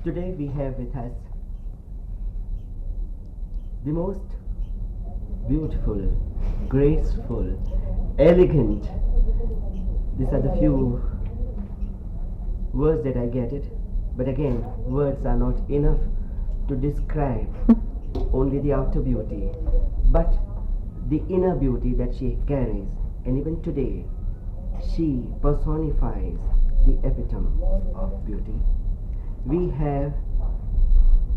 Today we have with us the most beautiful, graceful, elegant. These are the few words that I get it. But again, words are not enough to describe only the outer beauty, but the inner beauty that she carries. And even today, she personifies the epitome of beauty. We have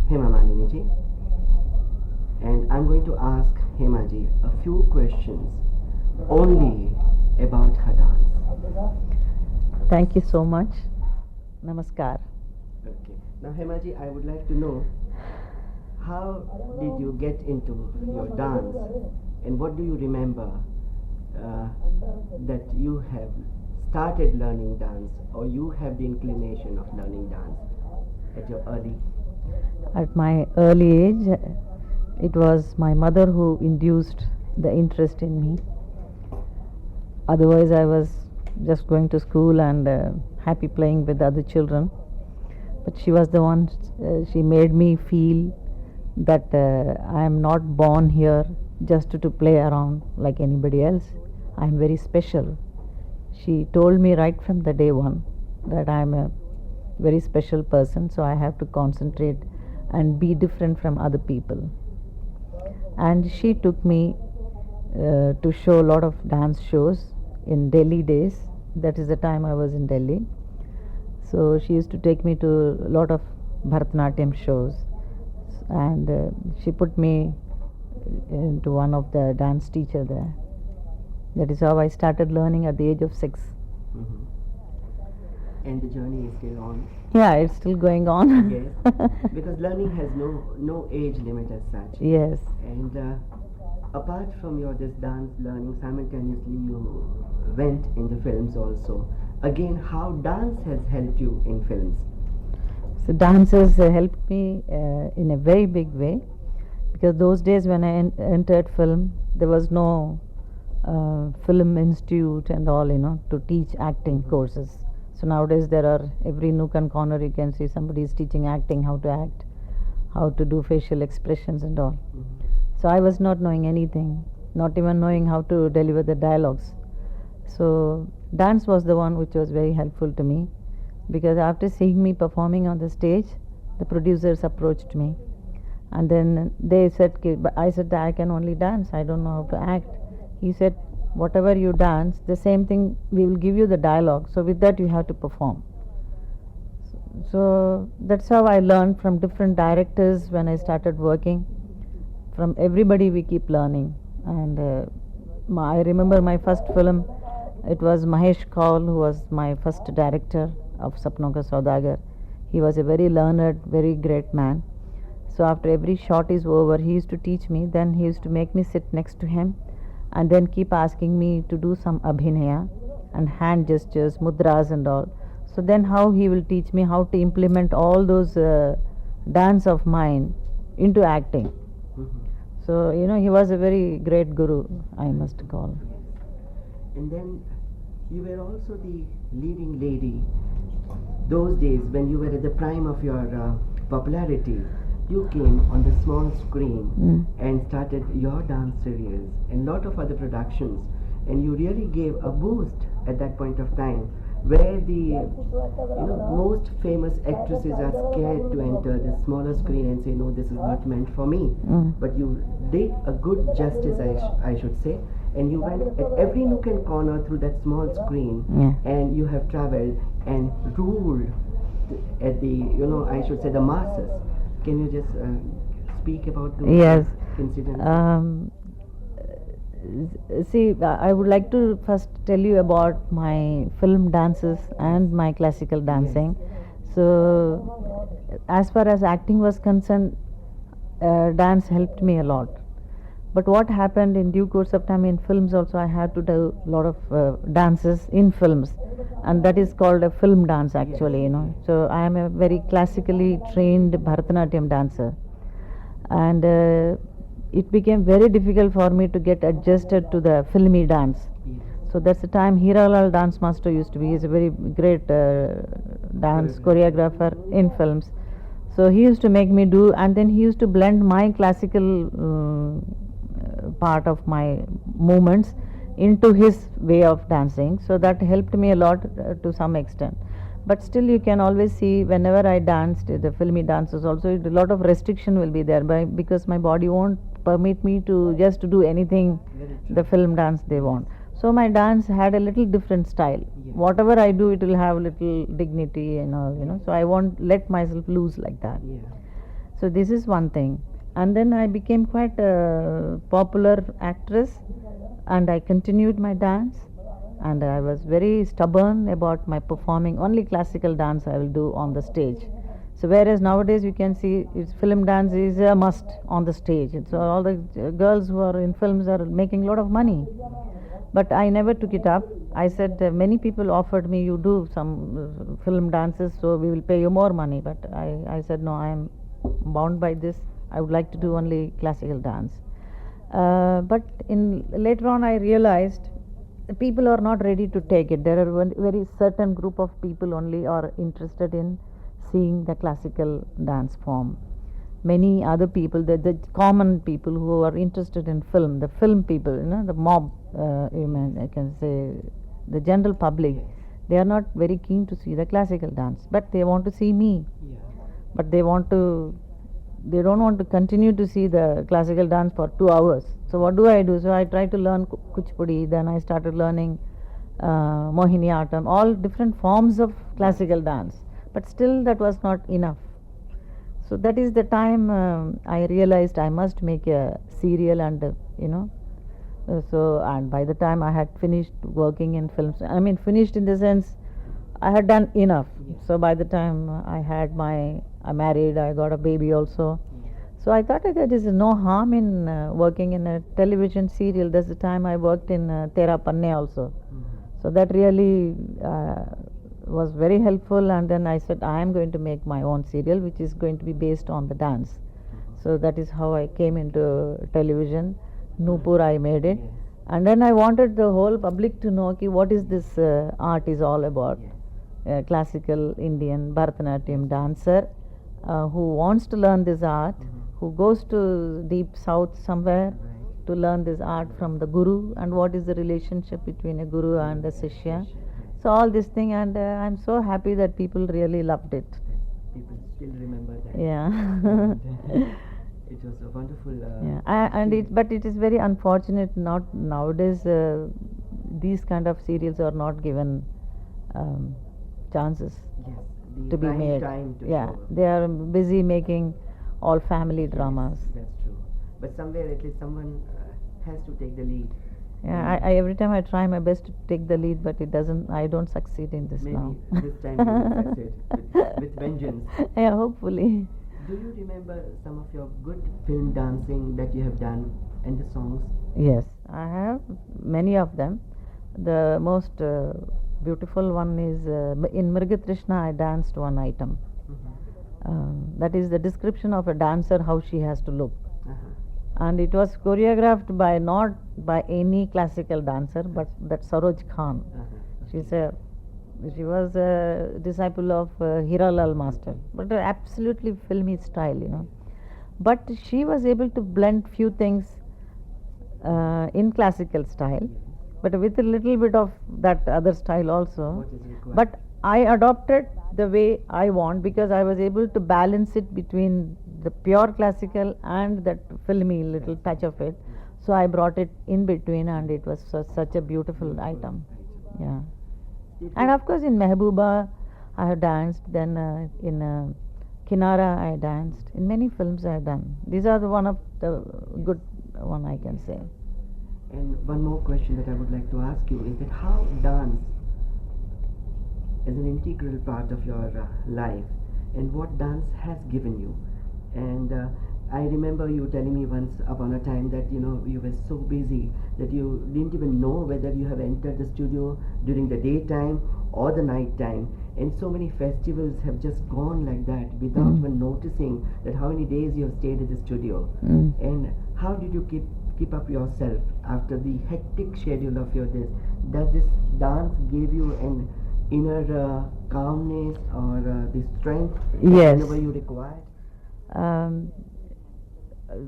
Hema Malini ji, and I'm going to ask Hema ji a few questions only about her dance. Thank you so much. Namaskar. Okay. Now, Hema ji, I would like to know, how did you get into your dance, and what do you remember that you have started learning dance, or you have the inclination of learning dance at your early? At my early age, it was my mother who induced the interest in me. Otherwise, I was just going to school and happy playing with other children. But she was the one, she made me feel that I am not born here just to play around like anybody else. I am very special. She told me right from the day one that I am a very special person, so I have to concentrate and be different from other people. And she took me to show a lot of dance shows in Delhi days. That is the time I was in Delhi. So she used to take me to a lot of Bharatanatyam shows, and she put me into one of the dance teacher there. That is how I started learning at the age of 6. And the journey is still on. Yeah, it's still going on. Yes, because learning has no age limit as such. Yes. And apart from your this dance learning, simultaneously you went in the films also. Again, how dance has helped you in films? So dance has helped me in a very big way, because those days when I entered film, there was no film institute and all, to teach acting courses. So nowadays there are, every nook and corner you can see somebody is teaching acting, how to act, how to do facial expressions and all. So I was not knowing anything, not even knowing how to deliver the dialogues. So dance was the one which was very helpful to me, because after seeing me performing on the stage, the producers approached me, and then they said, I said, I can only dance, I don't know how to act. He said, whatever you dance, the same thing, we will give you the dialogue, so with that you have to perform. So that's how I learned from different directors when I started working. From everybody we keep learning. And I remember my first film, it was Mahesh Kaul who was my first director of Sapnon Ka Saudagar. He was a very learned, very great man. So after every shot is over, he used to teach me, then he used to make me sit next to him and then keep asking me to do some abhinaya and hand gestures, mudras and all. So then how he will teach me how to implement all those dance of mine into acting. So, he was a very great guru, I must call. And then you were also the leading lady. Those days when you were at the prime of your popularity, you came on the small screen and started your dance serials and lot of other productions, and you really gave a boost at that point of time, where the most famous actresses are scared to enter the smaller screen and say, no, this is not meant for me. But you did a good justice, I should say, and you went at every nook and corner through that small screen, and you have traveled and ruled at the, I should say, the masses. Can you just speak about those incidents? See, I would like to first tell you about my film dances and my classical dancing. So, as far as acting was concerned, dance helped me a lot. But what happened in due course of time in films also, I had to do a lot of dances in films, and that is called a film dance actually, So I am a very classically trained Bharatanatyam dancer, and it became very difficult for me to get adjusted to the filmy dance. So that's the time Hiralal dance master used to be. He's a very great dance choreographer in films. So he used to make me do, and then he used to blend my classical part of my movements into his way of dancing. So that helped me a lot to some extent. But still, you can always see whenever I danced, the filmy dances also, a lot of restriction will be there because my body won't permit me to just to do anything Very true. the film dance they want. So my dance had a little different style. Yeah. Whatever I do, it will have little dignity and all, you know. So I won't let myself loose like that. Yeah. So this is one thing. And then I became quite a popular actress, and I continued my dance. And I was very stubborn about my performing only classical dance I will do on the stage. So whereas nowadays you can see it's film dance is a must on the stage. So all the girls who are in films are making a lot of money. But I never took it up. I said many people offered me, you do some film dances, so we will pay you more money. But I said no, I am bound by this. I would like to do only classical dance. But later on I realized people are not ready to take it. There are one very certain group of people only are interested in seeing the classical dance form. Many other people, the common people who are interested in film, the film people, you know, the mob, I can say, the general public, they are not very keen to see the classical dance, but they want to see me. Yeah. But they don't want to continue to see the classical dance for 2 hours. So what do? So I tried to learn Kuchipudi, then I started learning Mohiniyattam, all different forms of classical dance. But still that was not enough. So that is the time I realized I must make a serial, and and by the time I had finished working in films, I mean finished in the sense I had done enough. Yes. So by the time I married, I got a baby also. So I thought there is no harm in working in a television serial. That's the time I worked in Tera Panne also. So that really was very helpful, and then I said I am going to make my own serial which is going to be based on the dance. So that is how I came into television. Nupur I made it, and then I wanted the whole public to know what is this art is all about. Classical Indian Bharatanatyam dancer who wants to learn this art, who goes to deep south somewhere to learn this art from the guru, and what is the relationship between a guru and a shishya. So all this thing, and I'm so happy that people really loved it. People still remember that. Yeah. And, it was a wonderful. Yeah, but it is very unfortunate. Not nowadays. These kind of serials are not given chances Yes, the to be prime made. time to Yeah, show. they are busy making all family dramas. That's true. But somewhere at least someone has to take the lead. Yeah, I every time I try my best to take the lead, but it doesn't. I don't succeed in this Maybe now. this time you will succeed with vengeance. Yeah, hopefully. Do you remember some of your good film dancing that you have done and the songs? Yes, I have many of them. The most beautiful one is in Mrigatrishna I danced one item. That is the description of a dancer, how she has to look. And it was choreographed by not by any classical dancer, but that Saroj Khan. She was a disciple of Hiralal Master, but absolutely filmy style, But she was able to blend few things in classical style, but with a little bit of that other style also. What is required? But I adopted the way I want, because I was able to balance it between the pure classical and that filmy little touch of it. So I brought it in between, and it was such a beautiful item. Yeah. And of course in Mehbooba I have danced, then in Kinara I danced, in many films I have done. These are one of the good one I can say. And one more question that I would like to ask you is that how dance is an integral part of your life, and what dance has given you. And I remember you telling me once upon a time that you were so busy that you didn't even know whether you have entered the studio during the daytime or the night time, and so many festivals have just gone like that without even noticing that how many days you have stayed at the studio. And how did you keep up yourself after the hectic schedule of your days? Does this dance give you an inner calmness or the strength Yes. whenever you require? Um,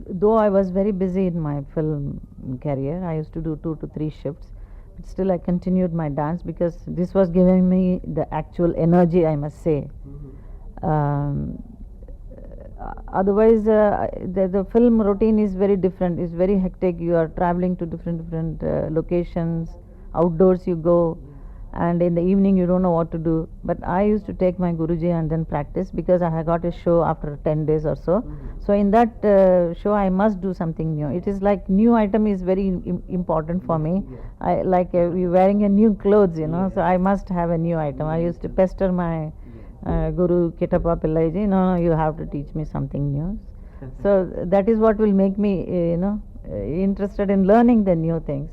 though I was very busy in my film career, I used to do 2 to 3 shifts, but still I continued my dance because this was giving me the actual energy, I must say. Um, Otherwise, the film routine is very different. It's very hectic. You are traveling to different locations. Outdoors you go, and in the evening you don't know what to do. But I used to take my Guruji and then practice because I had got a show after 10 days or so. So in that show I must do something new. It is like new item is very important for me. I like you wearing a new clothes, you know. So I must have a new item. I used to pester my Guru Kitappa Pillaiji, no, you have to teach me something new. So that is what will make me, interested in learning the new things.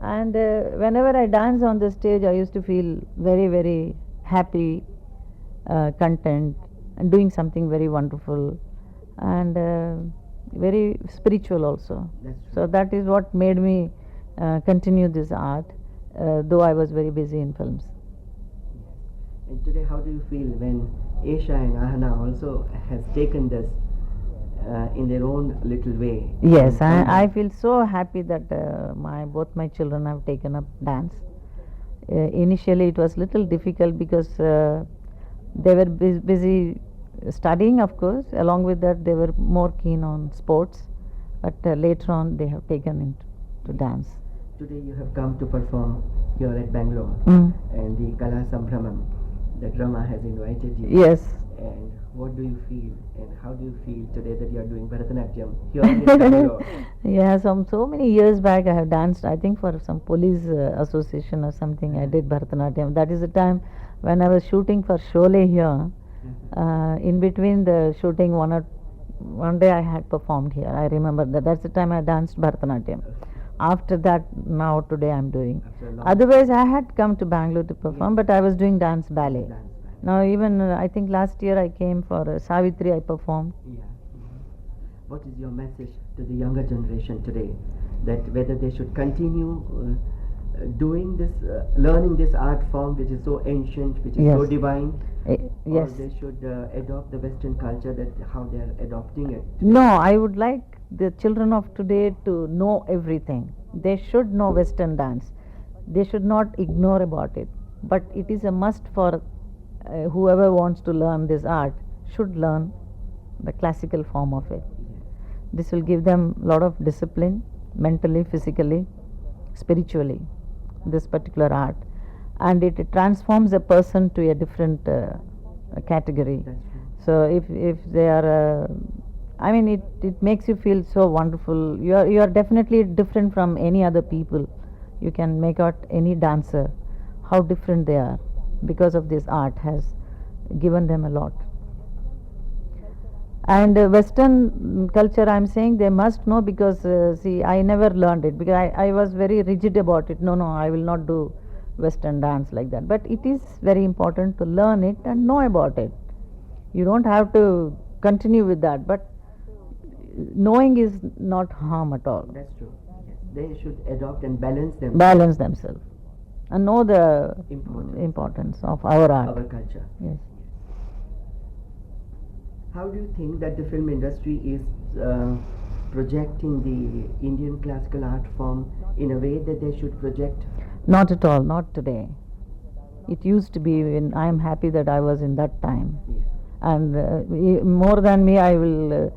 And whenever I dance on the stage, I used to feel very happy, content, and doing something very wonderful, and very spiritual also. So that is what made me continue this art, though I was very busy in films. And today, how do you feel when Esha and Ahana also has taken this in their own little way? Yes, And I feel so happy that both my children have taken up dance. Initially, it was little difficult because they were busy studying, of course. Along with that, they were more keen on sports. But later on, they have taken into dance. Today, you have come to perform here at Bangalore, and the Kala Sambhramam, the drama has invited you. Yes. And what do you feel, and how do you feel today that you are doing Bharatanatyam here in Bangalore? Yeah, so many years back I have danced, I think for some police association or something, I did Bharatanatyam. That is the time when I was shooting for Sholay here. In between the shooting, one day I had performed here. I remember that. That's the time I danced Bharatanatyam. After that, now today I'm doing. Otherwise, I had come to Bangalore to perform, but I was doing dance ballet. Now even I think last year I came for Savitri, I performed. Yeah. What is your message to the younger generation today, that whether they should continue doing this, learning this art form which is so ancient, which is so divine, or they should adopt the Western culture, that how they are adopting it? No, I would like the children of today to know everything. They should know Western dance. They should not ignore about it. But it is a must for whoever wants to learn this art should learn the classical form of it. This will give them a lot of discipline, mentally, physically, spiritually, this particular art, and it transforms a person to a different category. So if they are it makes you feel so wonderful. You are definitely different from any other people. You can make out any dancer how different they are, because of this art has given them a lot. And Western culture, I am saying they must know, because see, I never learned it because I was very rigid about it. No, I will not do Western dance like that. But it is very important to learn it and know about it. You don't have to continue with that, but knowing is not harm at all. That's true. Yes. They should adopt and balance themselves and know the importance of our art. Our culture. Yes. How do you think that the film industry is projecting the Indian classical art form in a way that they should project? Not at all, not today. It used to be, when I am happy that I was in that time. Yes. And more than me, I will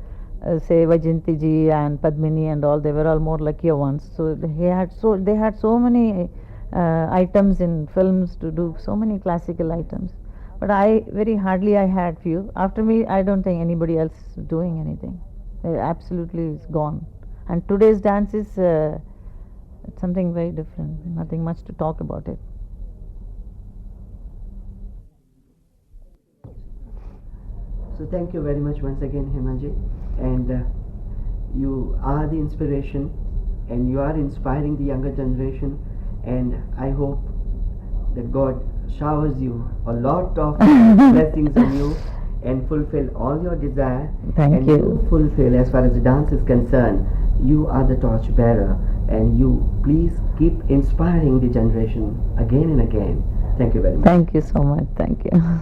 say Vajanti ji and Padmini and all, they were all more luckier ones. So they had so many items in films to do, so many classical items. But very hardly I had few. After me, I don't think anybody else is doing anything. Absolutely is gone. And today's dance is something very different. Nothing much to talk about it. So thank you very much once again, Hemaji. And you are the inspiration, and you are inspiring the younger generation. And I hope that God showers you a lot of blessings on you and fulfill all your desire. Thank you. You fulfill, as far as the dance is concerned, you are the torch bearer, and you please keep inspiring the generation again and again. Thank you very much. Thank you so much. Thank you.